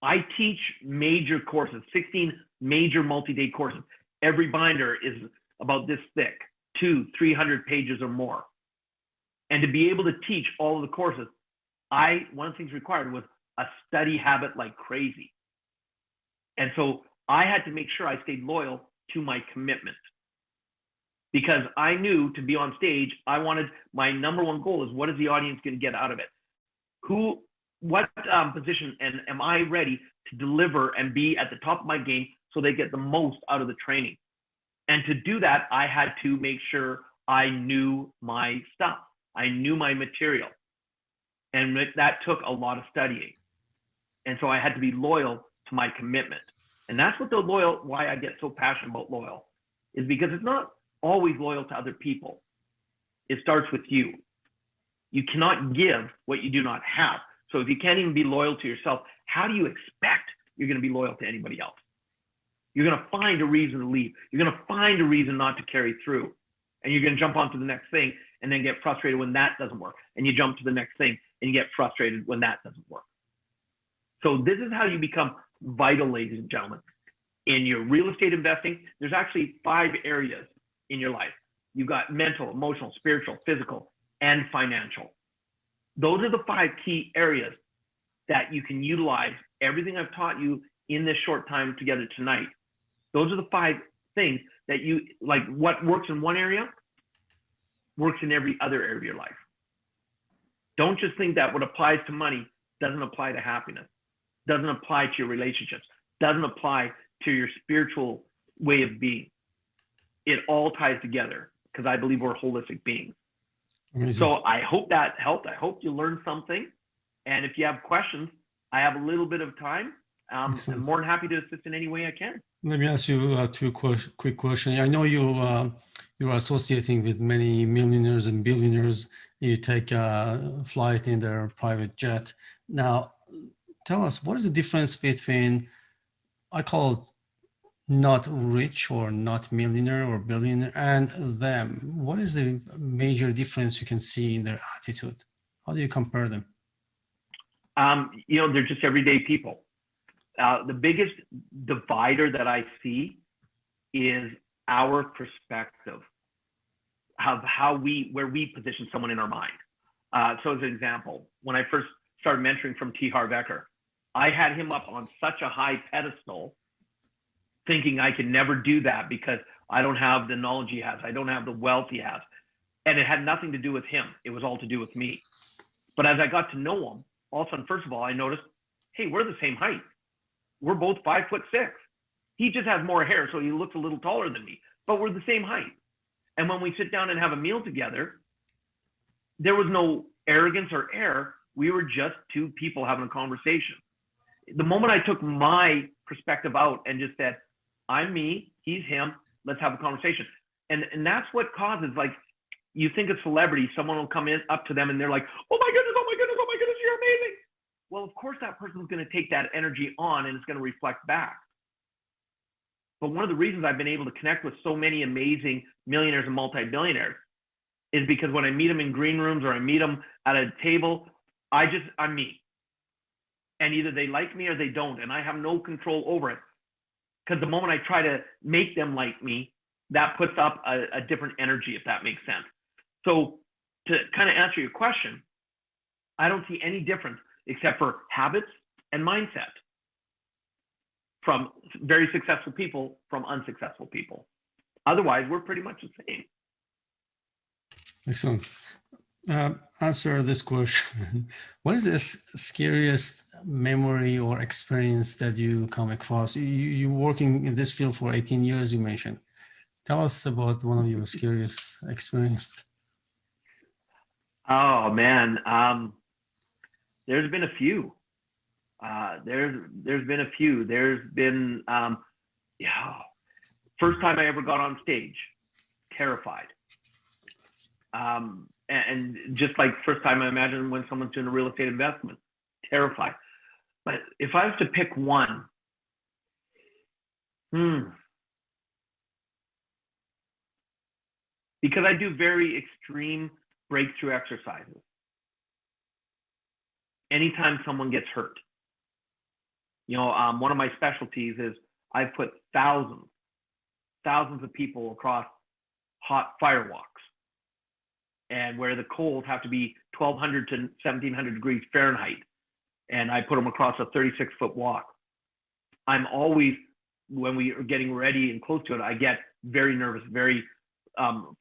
S1: I teach major courses, 16 major multi-day courses. Every binder is about this thick, 200-300 pages or more. And to be able to teach all of the courses, one of the things required was a study habit like crazy. And so I had to make sure I stayed loyal to my commitment. Because I knew to be on stage, my number one goal is, what is the audience going to get out of it? What position and am I ready to deliver and be at the top of my game so they get the most out of the training? And to do that, I had to make sure I knew my stuff. I knew my material. And that took a lot of studying. And so I had to be loyal to my commitment. And that's why I get so passionate about loyal, is because it's not always loyal to other people. It starts with you. You cannot give what you do not have. So if you can't even be loyal to yourself, how do you expect you're going to be loyal to anybody else? You're going to find a reason to leave. You're going to find a reason not to carry through. And you're going to jump onto the next thing and then get frustrated when that doesn't work. And you jump to the next thing and you get frustrated when that doesn't work. So this is how you become vital, ladies and gentlemen. In your real estate investing, there's actually 5 areas in your life. You've got mental, emotional, spiritual, physical, and financial. Those are the 5 key areas that you can utilize everything I've taught you in this short time together tonight. Those are the 5 things that what works in one area works in every other area of your life. Don't just think that what applies to money doesn't apply to happiness, doesn't apply to your relationships, doesn't apply to your spiritual way of being. It all ties together. because I believe we're holistic beings.
S2: Amazing.
S1: So I hope that helped. I hope you learned something. And if you have questions, I have a little bit of time. I'm more than happy to assist in any way I can.
S2: Let me ask you two quick questions. I know you're associating with many millionaires and billionaires. You take a flight in their private jet. Now, tell us, what is the difference between, I call it not rich or not millionaire or billionaire, and them? What is the major difference you can see in their attitude? How do you compare them?
S1: They're just everyday people. The biggest divider that I see is our perspective of where we position someone in our mind. So as an example, when I first started mentoring from T. Harv Eker, I had him up on such a high pedestal, thinking I could never do that because I don't have the knowledge he has. I don't have the wealth he has. And it had nothing to do with him. It was all to do with me. But as I got to know him, all of a sudden, first of all, I noticed, hey, we're the same height. We're both 5'6". He just has more hair, so he looks a little taller than me, but we're the same height. And when we sit down and have a meal together, there was no arrogance or air. We were just two people having a conversation. The moment I took my perspective out and just said, I'm me, he's him, let's have a conversation. And that's what causes, like, you think of celebrities, someone will come in up to them and they're like, oh my goodness, oh my goodness, oh my goodness, you're amazing. Well, of course that person's going to take that energy on and it's going to reflect back. But one of the reasons I've been able to connect with so many amazing millionaires and multi-billionaires is because when I meet them in green rooms or I meet them at a table, I'm me. And either they like me or they don't. And I have no control over it. Because the moment I try to make them like me, that puts up a different energy, if that makes sense. So to kind of answer your question, I don't see any difference except for habits and mindset from very successful people from unsuccessful people. Otherwise, we're pretty much the same.
S2: Excellent. Answer this question. What is the scariest memory or experience that you come across? You're working in this field for 18 years, you mentioned. Tell us about one of your scariest experiences.
S1: Oh, man. There's been a few. There's been a few. There's been, first time I ever got on stage, terrified. And just like first time I imagine when someone's doing a real estate investment, terrified. But if I was to pick one, because I do very extreme breakthrough exercises. Anytime someone gets hurt, one of my specialties is I've put thousands of people across hot fire walks, and where the cold have to be 1,200 to 1,700 degrees Fahrenheit, and I put them across a 36-foot walk. I'm always, when we are getting ready and close to it, I get very nervous, very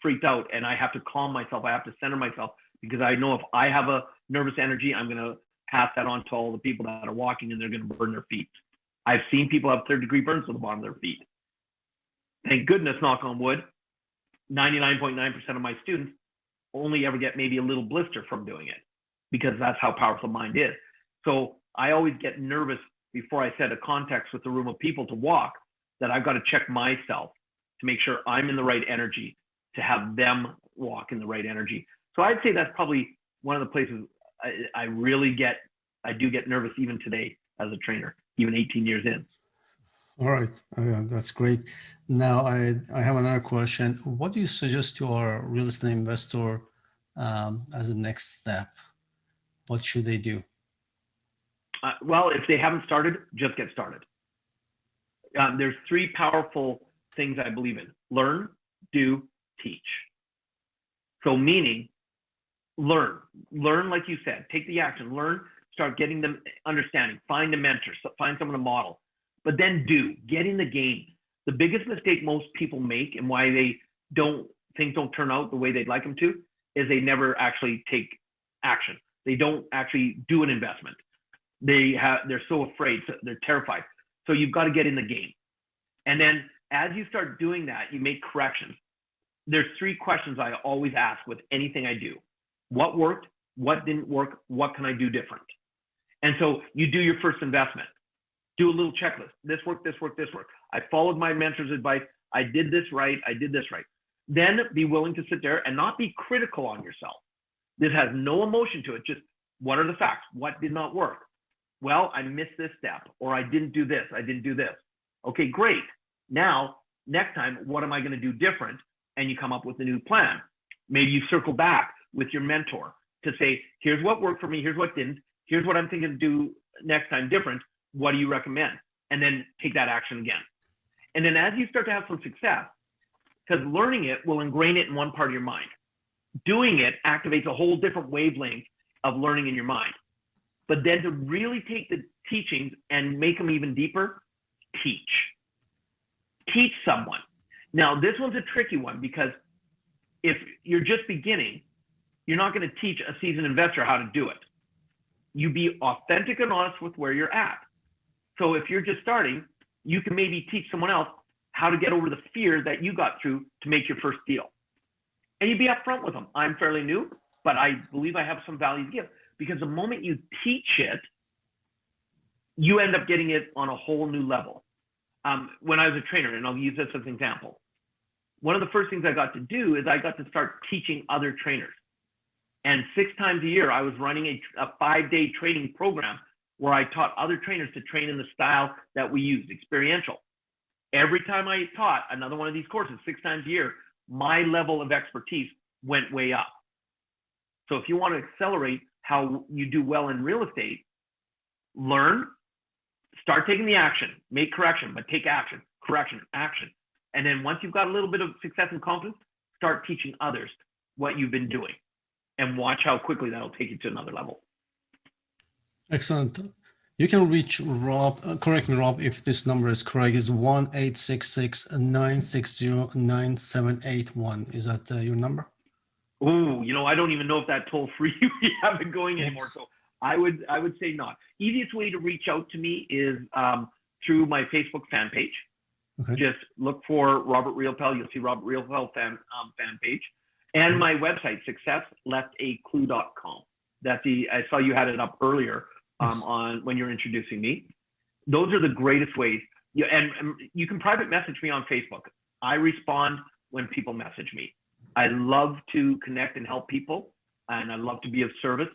S1: freaked out, and I have to calm myself. I have to center myself, because I know if I have a nervous energy, I'm going to pass that on to all the people that are walking, and they're going to burn their feet. I've seen people have third-degree burns to the bottom of their feet. Thank goodness, knock on wood, 99.9% of my students only ever get maybe a little blister from doing it, because that's how powerful mind is. So I always get nervous before I set a context with a room of people to walk, that I've got to check myself to make sure I'm in the right energy to have them walk in the right energy. So I'd say that's probably one of the places I do get nervous even today as a trainer, even 18 years in.
S2: All right, that's great. Now I have another question. What do you suggest to our real estate investor as the next step? What should they do?
S1: Well, if they haven't started, just get started. There's three powerful things I believe in: learn, do, teach. So meaning, learn like you said, take the action, learn, start getting them understanding, find a mentor, find someone to model, but then do, get in the game. The biggest mistake most people make, and why things don't turn out the way they'd like them to, is they never actually take action. They don't actually do an investment. They're so afraid, so they're terrified. So you've got to get in the game. And then as you start doing that, you make corrections. there's 3 questions I always ask with anything I do. What worked? What didn't work? What can I do different? And so you do your first investment. Do a little checklist. This worked, this worked, this worked. I followed my mentor's advice. I did this right. I did this right. Then be willing to sit there and not be critical on yourself. This has no emotion to it. Just what are the facts? What did not work? Well, I missed this step, or I didn't do this. I didn't do this. Okay, great. Now, next time, what am I going to do different? And you come up with a new plan. Maybe you circle back with your mentor to say, here's what worked for me. Here's what didn't. Here's what I'm thinking to do next time different. What do you recommend? And then take that action again. And then as you start to have some success, because learning it will ingrain it in one part of your mind. Doing it activates a whole different wavelength of learning in your mind. But then to really take the teachings and make them even deeper, teach. Teach someone. Now, this one's a tricky one because if you're just beginning, you're not going to teach a seasoned investor how to do it. You be authentic and honest with where you're at. So if you're just starting, you can maybe teach someone else how to get over the fear that you got through to make your first deal. And you be upfront with them. I'm fairly new, but I believe I have some value to give. Because the moment you teach it, you end up getting it on a whole new level. When I was a trainer, and I'll use this as an example, one of the first things I got to do is I got to start teaching other trainers. And 6 times a year, I was running a 5-day training program where I taught other trainers to train in the style that we used, experiential. Every time I taught another one of these courses 6 times a year, my level of expertise went way up. So if you want to accelerate how you do well in real estate, learn, start taking the action, make correction, but take action, correction, action. And then once you've got a little bit of success and confidence, start teaching others what you've been doing and watch how quickly that'll take you to another level.
S2: Excellent. You can reach Rob, correct me, Rob, if this number is correct, is 1-866-960-9781. Is that your number?
S1: Oh, I don't even know if that toll free we have it going anymore. So I would say not. Easiest way to reach out to me is through my Facebook fan page. Okay. Just look for Robert Riopel. You'll see Robert Riopel fan page. And my website, successlefaclue.com. I saw you had it up earlier. On when you're introducing me. Those are the greatest ways. And you can private message me on Facebook. I respond when people message me. I love to connect and help people, and I love to be of service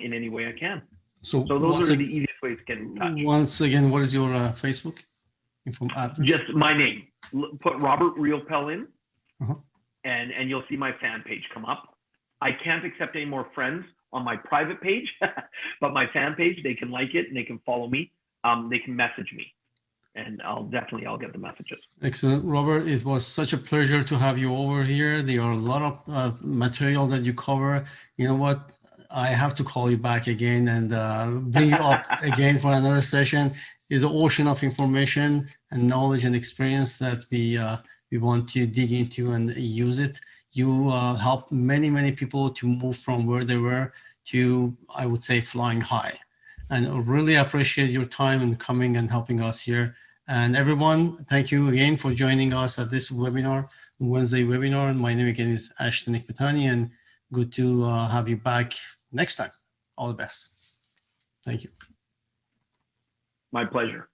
S1: in any way I can. So those are the easiest ways to get in touch.
S2: Once again, what is your Facebook address?
S1: Just my name. Put Robert Riopel in, and you'll see my fan page come up. I can't accept any more friends on my private page, but my fan page, they can like it and they can follow me. They can message me, and I'll get the messages.
S2: Excellent. Robert, it was such a pleasure to have you over here. There are a lot of material that you cover. You know what? I have to call you back again and bring you up again for another session. It's an ocean of information and knowledge and experience that we want to dig into and use it. You help many, many people to move from where they were to, I would say, flying high. And I really appreciate your time and coming and helping us here. And everyone, thank you again for joining us at this webinar, Wednesday webinar. My name again is Ashton Ekbatani, and good to have you back next time. All the best. Thank you.
S1: My pleasure.